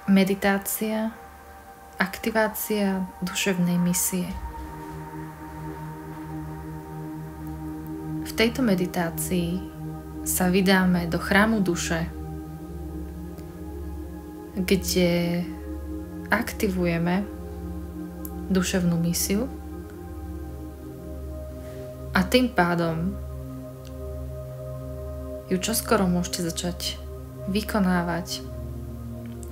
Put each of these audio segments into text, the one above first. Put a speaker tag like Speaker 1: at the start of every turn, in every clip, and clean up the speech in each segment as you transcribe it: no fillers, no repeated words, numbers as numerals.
Speaker 1: Meditácia, aktivácia duševnej misie. V tejto meditácii sa vydáme do chrámu duše, kde aktivujeme duševnú misiu a tým pádom ju čoskoro môžete začať vykonávať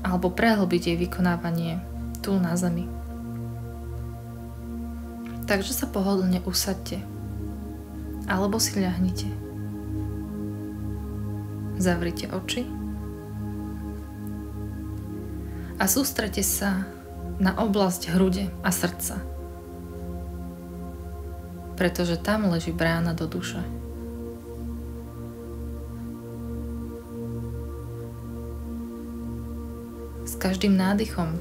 Speaker 1: alebo prehlbiť jej vykonávanie tu na zemi. Takže sa pohodlne usaďte alebo si ľahnite. Zavrite oči a sústrete sa na oblasť hrude a srdca, pretože tam leží brána do duše. S každým nádychom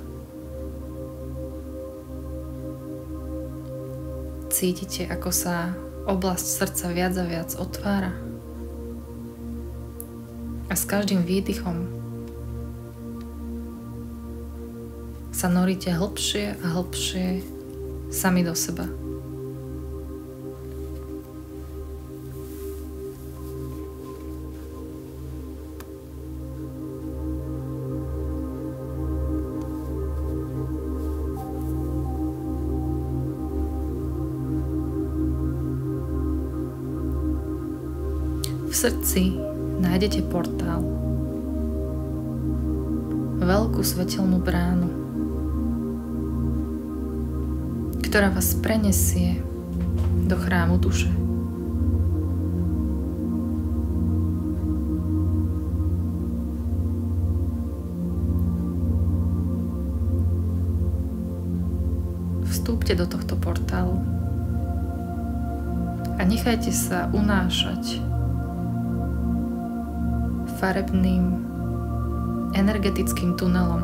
Speaker 1: cítite, ako sa oblasť srdca viac a viac otvára. A s každým výdychom sa noríte hlbšie a hlbšie sami do seba. V srdci nájdete portál, veľkú svetelnú bránu, ktorá vás prenesie do chrámu duše. Vstúpte do tohto portálu a nechajte sa unášať farebným energetickým tunelom.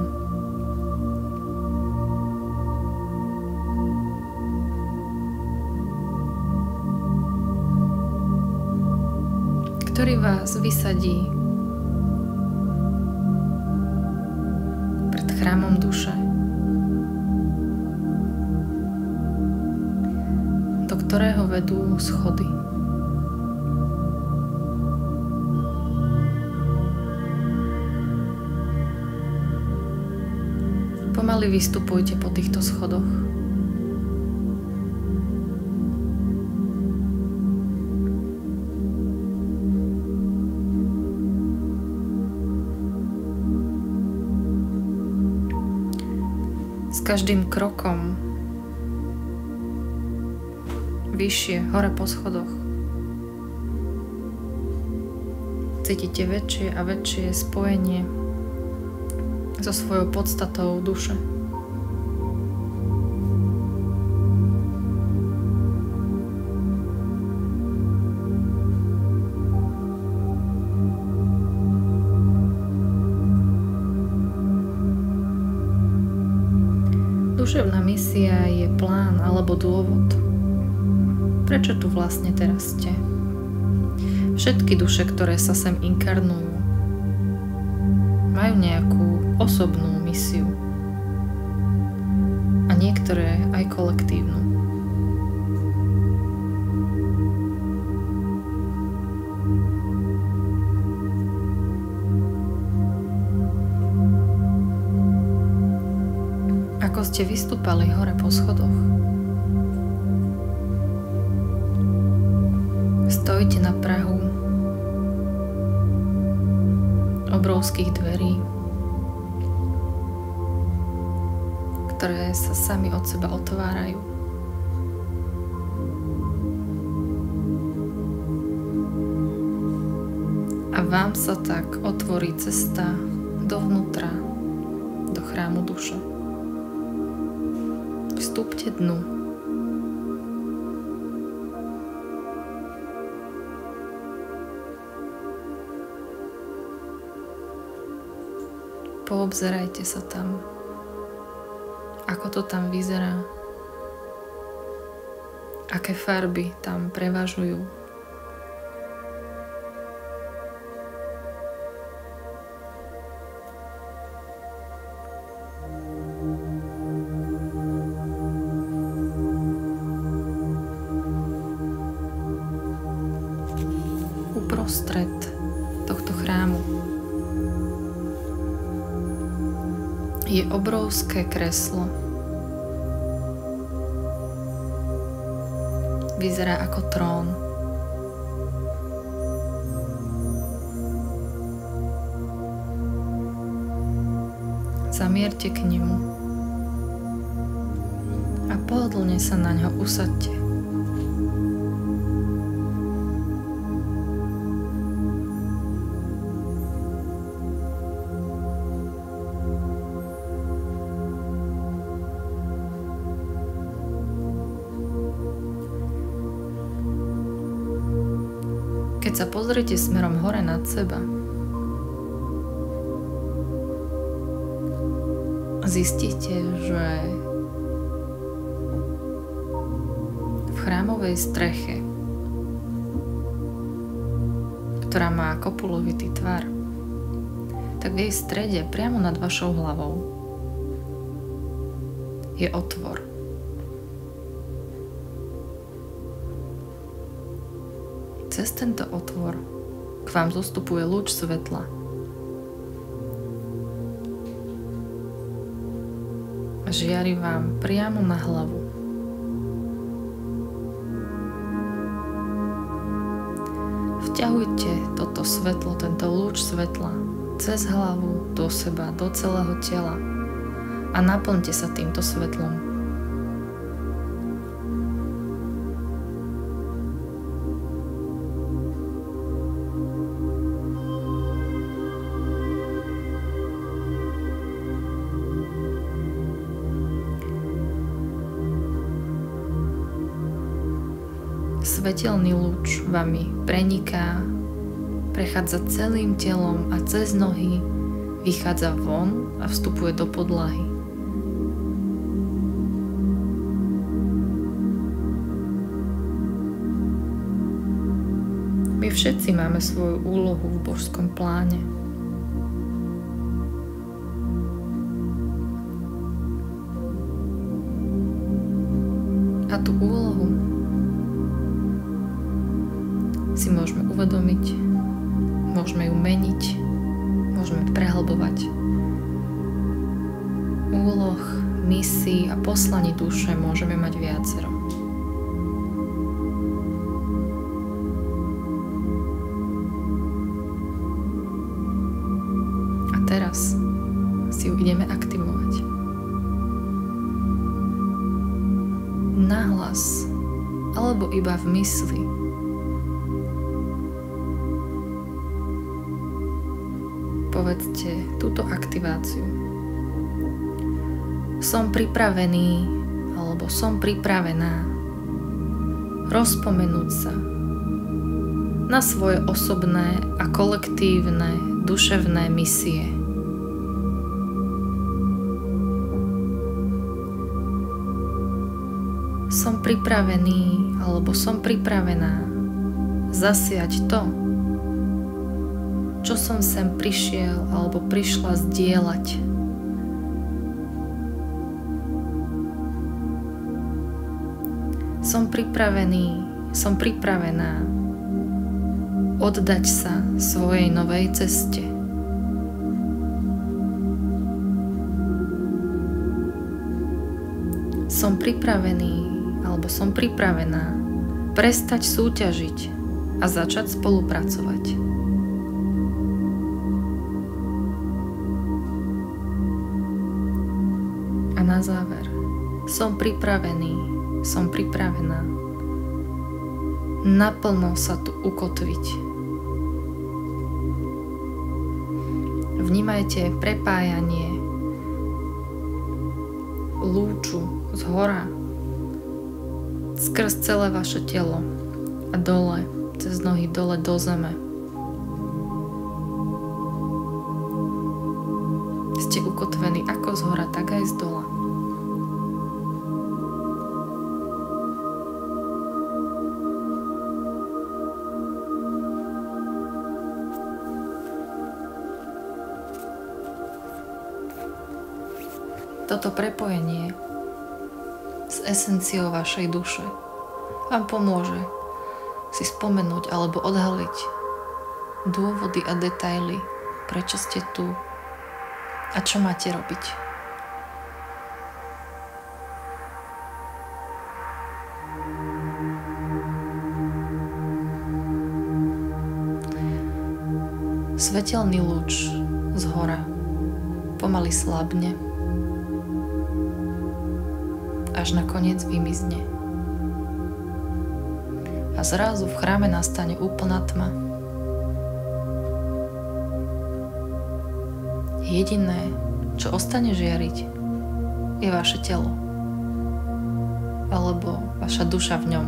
Speaker 1: Ktorý vás vysadí pred chrámom duše, do ktorého vedú schody. Pomaly vystupujte po týchto schodoch. S každým krokom vyššie hore po schodoch cítite väčšie a väčšie spojenie so svojou podstatou duše. Duševná misia je plán alebo dôvod, prečo tu vlastne teraz ste. Všetky duše, ktoré sa sem inkarnujú, majú nejakú osobnú misiu a niektoré aj kolektívnu. Ako ste vystúpali hore po schodoch, stojíte na prahu obrovských dverí, ktoré sa sami od seba otvárajú. A vám sa tak otvorí cesta dovnútra, do chrámu duše. Vstúpte dnu. Poobzerajte sa tam, ako to tam vyzerá, aké farby tam prevažujú. je obrovské kreslo. Vyzerá ako trón. Zamierte k nemu a pohodlne sa na ňo usaďte. Keď sa pozriete smerom hore nad seba, zistíte, že v chrámovej streche, ktorá má kopulovitý tvar, tak v jej strede, priamo nad vašou hlavou, je otvor. Cez tento otvor k vám zostupuje lúč svetla. Žiari vám priamo na hlavu. Vťahujte toto svetlo, tento lúč svetla cez hlavu, do seba, do celého tela a naplňte sa týmto svetlom. Svetelný lúč vami preniká, prechádza celým telom a cez nohy vychádza von a vstupuje do podlahy. My všetci máme svoju úlohu v božskom pláne. A tú úlohu si môžeme uvedomiť, môžeme ju meniť, môžeme prehlbovať. Úloh, misií a poslaní duše môžeme mať viacero. A teraz si ju ideme aktivovať. Nahlas alebo iba v mysli. Povedzte túto aktiváciu. Som pripravený alebo som pripravená rozpomenúť sa na svoje osobné a kolektívne duševné misie. Som pripravený alebo som pripravená zasiať to, čo som sem prišiel alebo prišla zdieľať. Som pripravený, som pripravená oddať sa svojej novej ceste. Som pripravený alebo som pripravená prestať súťažiť a začať spolupracovať. A na záver, som pripravený, som pripravená naplno sa tu ukotviť. Vnímajte prepájanie lúču z hora skrz celé vaše telo a dole, cez nohy dole do zeme. Ste ukotvení ako z hora, tak aj z dola. Toto prepojenie s esenciou vašej duše vám pomôže si spomenúť alebo odhaliť dôvody a detaily, prečo ste tu a čo máte robiť. Svetelný lúč z hora pomaly slabne, až nakoniec vymizne. A zrazu v chráme nastane úplná tma. Jediné, čo ostane žiariť, je vaše telo. Alebo vaša duša v ňom.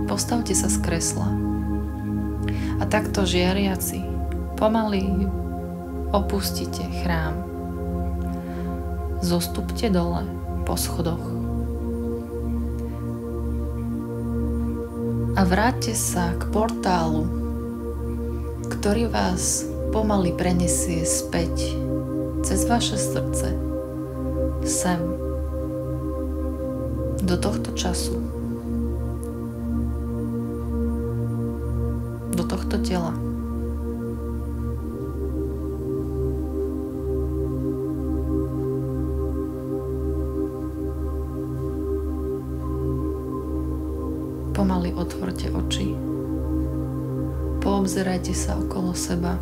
Speaker 1: Postavte sa z kresla a takto žiariaci pomaly opustite chrám. Zostupte dole po schodoch a vráťte sa k portálu, ktorý vás pomaly prenesie späť cez vaše srdce sem do tohto času, do tohto tela. Pomaly otvorte oči. Poobzerajte sa okolo seba.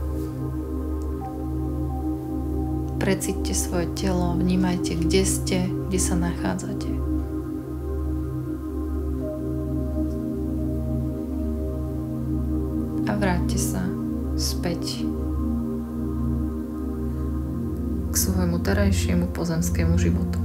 Speaker 1: Precíťte svoje telo, vnímajte, kde ste, kde sa nachádzate. A vráťte sa späť k svojmu terajšiemu pozemskému životu.